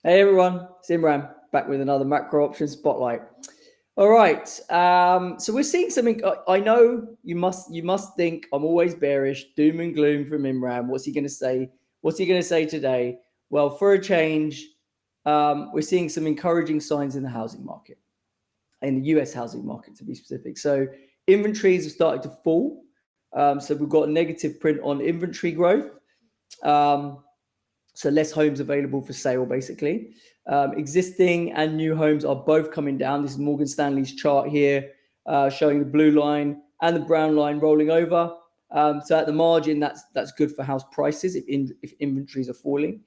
Hey everyone, it's Imran back with another macro option spotlight. All right, so we're seeing something. I know you must think I'm always bearish, doom and gloom from Imran. What's he going to say? What's he going to say today? Well, for a change, we're seeing some encouraging signs in the housing market, in the US housing market to be specific. So inventories have started to fall. So we've got a negative print on inventory growth. So less homes available for sale, basically. Existing and new homes are both coming down. This is Morgan Stanley's chart here, showing the blue line and the brown line rolling over. So at the margin, that's good for house prices if inventories are falling.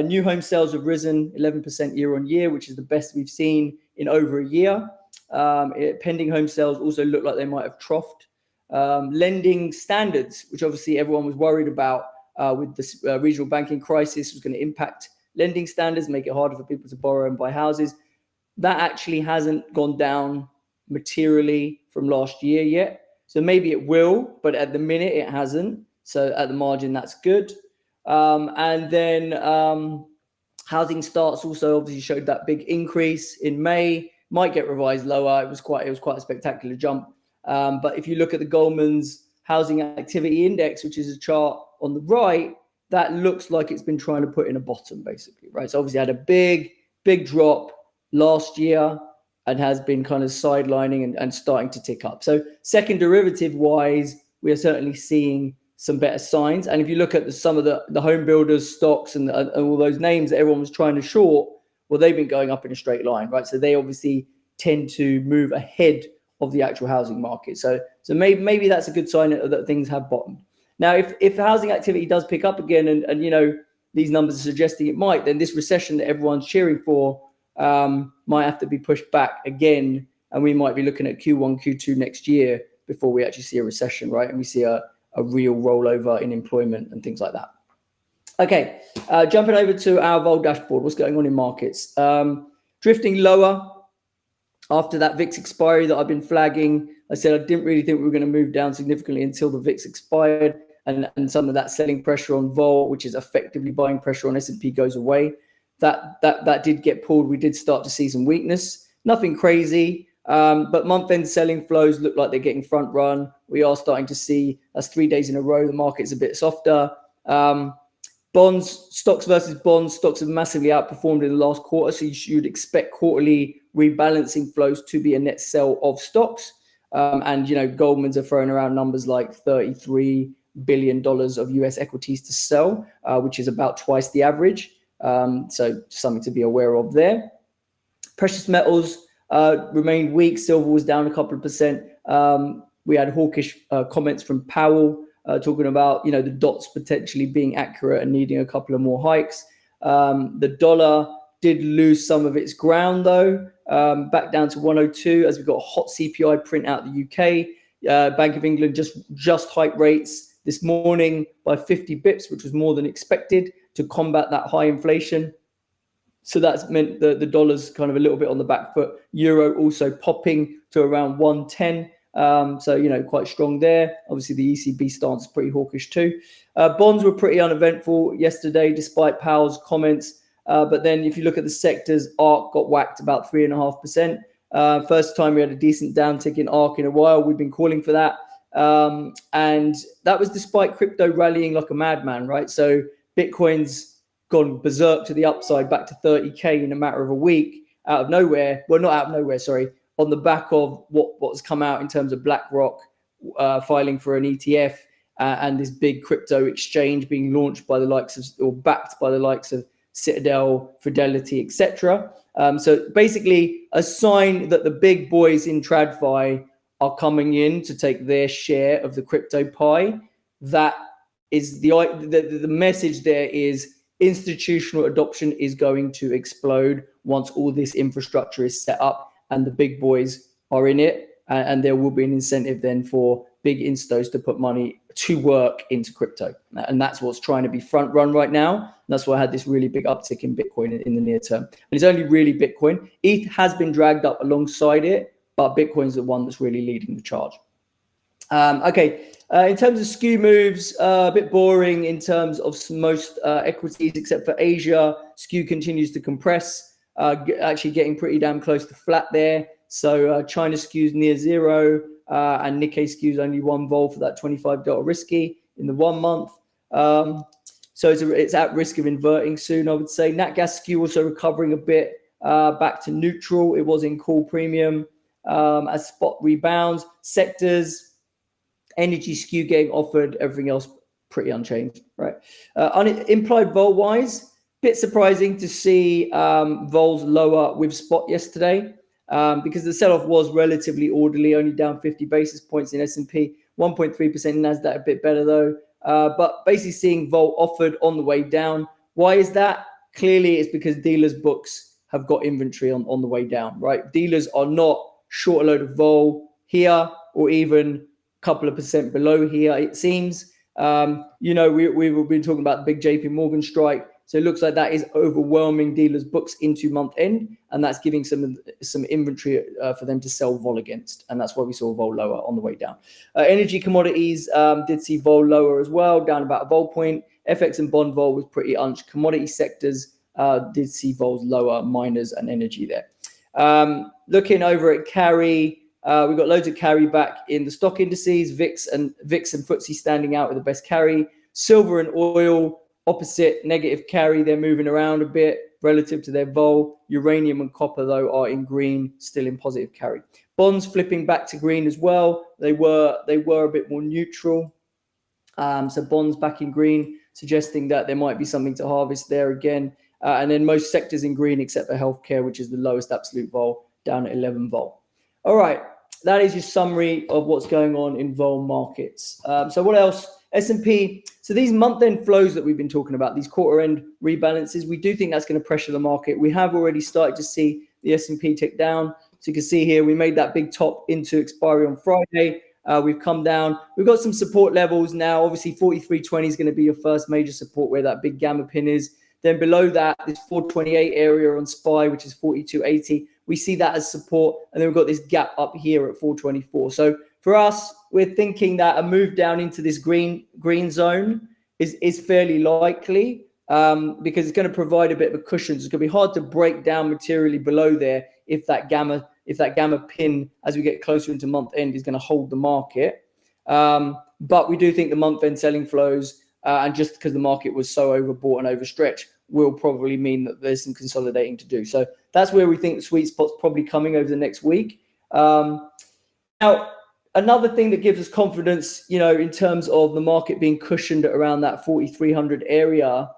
New home sales have risen 11% year on year, which is the best we've seen in over a year. Pending home sales also look like they might have troughed. Lending standards, which obviously everyone was worried about, with this regional banking crisis, was going to impact lending standards, make it harder for people to borrow and buy houses. That actually hasn't gone down materially from last year yet. So maybe it will, but at the minute it hasn't. So at the margin, that's good. And then housing starts also obviously showed that big increase in May. Might get revised lower. It was quite a spectacular jump. But if you look at the Goldman's Housing Activity Index, which is a chart on the right, that looks like it's been trying to put in a bottom, basically, right? So obviously had a big drop last year and has been kind of sidelining and starting to tick up. So second derivative wise, we are certainly seeing some better signs. And if you look at some of the home builders stocks and all those names that everyone was trying to short, well, they've been going up in a straight line, right? So they obviously tend to move ahead of the actual housing market. So maybe that's a good sign that things have bottomed. Now, if housing activity does pick up again, and you know these numbers are suggesting it might, then this recession that everyone's cheering for might have to be pushed back again, and we might be looking at Q1, Q2 next year before we actually see a recession, right? And we see a real rollover in employment and things like that. Okay, jumping over to our Vol dashboard, what's going on in markets? Drifting lower after that VIX expiry that I've been flagging. I said I didn't really think we were going to move down significantly until the VIX expired, and some of that selling pressure on Vol, which is effectively buying pressure on S&P, goes away. That did get pulled. We did start to see some weakness. Nothing crazy, but month-end selling flows look like they're getting front run. We are starting to see, that's 3 days in a row, the market's a bit softer. Bonds, stocks versus bonds, stocks have massively outperformed in the last quarter, so you'd expect quarterly rebalancing flows to be a net sell of stocks. And you know, Goldman's are throwing around numbers like $33 billion of US equities to sell, which is about twice the average. So something to be aware of there. Precious metals remained weak. Silver was down a couple of percent. We had hawkish comments from Powell talking about, you know, the dots potentially being accurate and needing a couple of more hikes. The dollar did lose some of its ground though, back down to 102 as we got a hot CPI print out the UK. Bank of England just hiked rates this morning by 50 bips, which was more than expected to combat that high inflation. So that's meant the dollar's kind of a little bit on the back foot. Euro also popping to around 110. So, you know, quite strong there. Obviously, the ECB stance is pretty hawkish too. Bonds were pretty uneventful yesterday, despite Powell's comments. But then if you look at the sectors, ARK got whacked about 3.5%. First time we had a decent downtick in ARK in a while. We've been calling for that. And that was despite crypto rallying like a madman, right? So Bitcoin's gone berserk to the upside, back to 30K in a matter of a week out of nowhere. Well, not out of nowhere, sorry. On the back of what's come out in terms of BlackRock filing for an ETF and this big crypto exchange being launched by the likes of, or backed by the likes of Citadel, Fidelity, etc. So basically a sign that the big boys in TradFi are coming in to take their share of the crypto pie. That is the message there is institutional adoption is going to explode once all this infrastructure is set up and the big boys are in it, and there will be an incentive then for big instos to put money to work into crypto. And that's what's trying to be front run right now. And that's why I had this really big uptick in Bitcoin in the near term. And it's only really Bitcoin. ETH has been dragged up alongside it, but Bitcoin's the one that's really leading the charge. Okay, In terms of skew moves, a bit boring in terms of most equities, except for Asia. Skew continues to compress, actually getting pretty damn close to flat there. So China skews near zero, and Nikkei skews only 1 vol for that $25 risky in the 1 month. So it's at risk of inverting soon, I would say. Nat gas skew also recovering a bit back to neutral. It was in call premium as spot rebounds. Sectors, energy skew getting offered, everything else pretty unchanged, right? Implied vol wise, bit surprising to see vols lower with spot yesterday because the sell-off was relatively orderly, only down 50 basis points in S&P, 1.3% in Nasdaq, a bit better though. But basically seeing vol offered on the way down. Why is that? Clearly it's because dealers' books have got inventory on the way down, right? Dealers are not short a load of vol here or even couple of percent below here, it seems. We've been talking about the big JP Morgan strike. So it looks like that is overwhelming dealers' books into month end, and that's giving some inventory for them to sell vol against. And that's why we saw vol lower on the way down. Energy commodities did see vol lower as well, down about a vol point. FX and bond vol was pretty unch. Commodity sectors did see vols lower, miners and energy there. Looking over at carry, we've got loads of carry back in the stock indices. VIX and FTSE standing out with the best carry. Silver and oil, opposite, negative carry. They're moving around a bit relative to their vol. Uranium and copper, though, are in green, still in positive carry. Bonds flipping back to green as well. They were a bit more neutral. So bonds back in green, suggesting that there might be something to harvest there again. And then most sectors in green except for healthcare, which is the lowest absolute vol, down at 11 vol. All right, that is your summary of what's going on in vol markets. So what else? S&P. So these month-end flows that we've been talking about, these quarter-end rebalances, we do think that's going to pressure the market. We have already started to see the S&P tick down. So you can see here, we made that big top into expiry on Friday. We've come down. We've got some support levels now. Obviously, 43.20 is going to be your first major support where that big gamma pin is. Then below that, this 428 area on SPY, which is 42.80. We see that as support. And then we've got this gap up here at 424. So for us, we're thinking that a move down into this green zone is fairly likely because it's going to provide a bit of a cushion. It's going to be hard to break down materially below there if that gamma pin, as we get closer into month end, is going to hold the market. But we do think the month end selling flows, and just because the market was so overbought and overstretched, will probably mean that there's some consolidating to do. So that's where we think the sweet spot's probably coming over the next week. Now, another thing that gives us confidence, in terms of the market being cushioned at around that 4,300 area,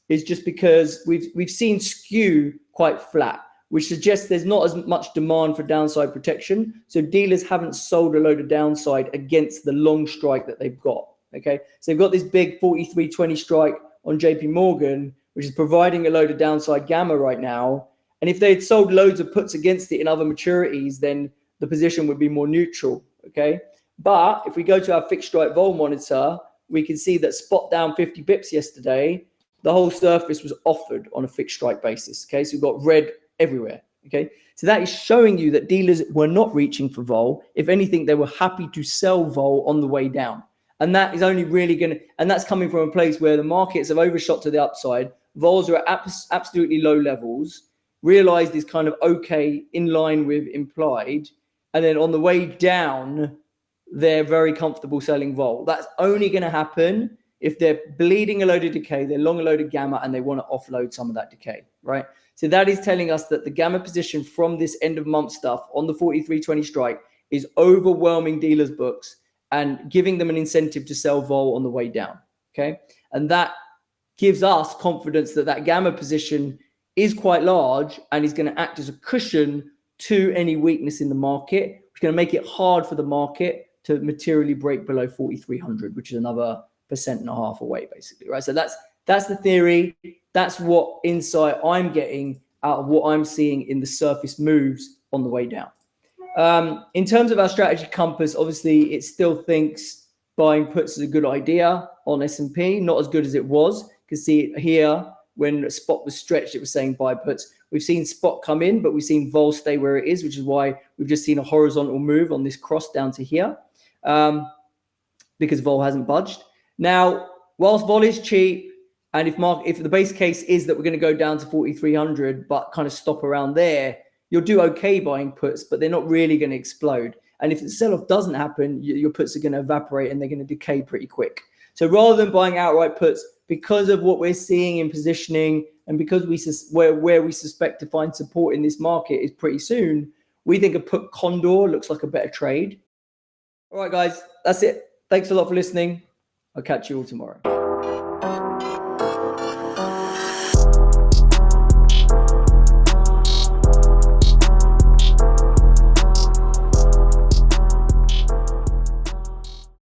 is just because we've seen skew quite flat, which suggests there's not as much demand for downside protection. So dealers haven't sold a load of downside against the long strike that they've got. Okay, so they've got this big 43.20 strike on JP Morgan, which is providing a load of downside gamma right now. And if they had sold loads of puts against it in other maturities, then the position would be more neutral. Okay, but if we go to our fixed strike vol monitor, we can see that spot down 50 bips yesterday. The whole surface was offered on a fixed strike basis. Okay, so we've got red everywhere. Okay, so that is showing you that dealers were not reaching for vol. If anything, they were happy to sell vol on the way down. And that is only really and that's coming from a place where the markets have overshot to the upside. Vols are at absolutely low levels. Realized is kind of okay, in line with implied. And then on the way down, they're very comfortable selling vol. That's only going to happen if they're bleeding a load of decay, they're long a load of gamma, and they want to offload some of that decay, right? So that is telling us that the gamma position from this end of month stuff on the 43.20 strike is overwhelming dealers' books and giving them an incentive to sell vol on the way down, okay? And that gives us confidence that that gamma position is quite large and is going to act as a cushion to any weakness in the market. It's going to make it hard for the market to materially break below 4,300, which is another 1.5% away, basically, right? So that's the theory. That's what insight I'm getting out of what I'm seeing in the surface moves on the way down. In terms of our strategy compass, obviously it still thinks buying puts is a good idea on S&P, not as good as it was. You can see it here when spot was stretched, it was saying buy puts. We've seen spot come in, but we've seen vol stay where it is, which is why we've just seen a horizontal move on this cross down to here. because vol hasn't budged. Now, whilst vol is cheap, and if the base case is that we're going to go down to 4,300, but kind of stop around there, you'll do okay buying puts, but they're not really going to explode. And if the sell-off doesn't happen, your puts are going to evaporate and they're going to decay pretty quick. So rather than buying outright puts, because of what we're seeing in positioning and because where we suspect to find support in this market is pretty soon, we think a put condor looks like a better trade. All right, guys, that's it. Thanks a lot for listening. I'll catch you all tomorrow.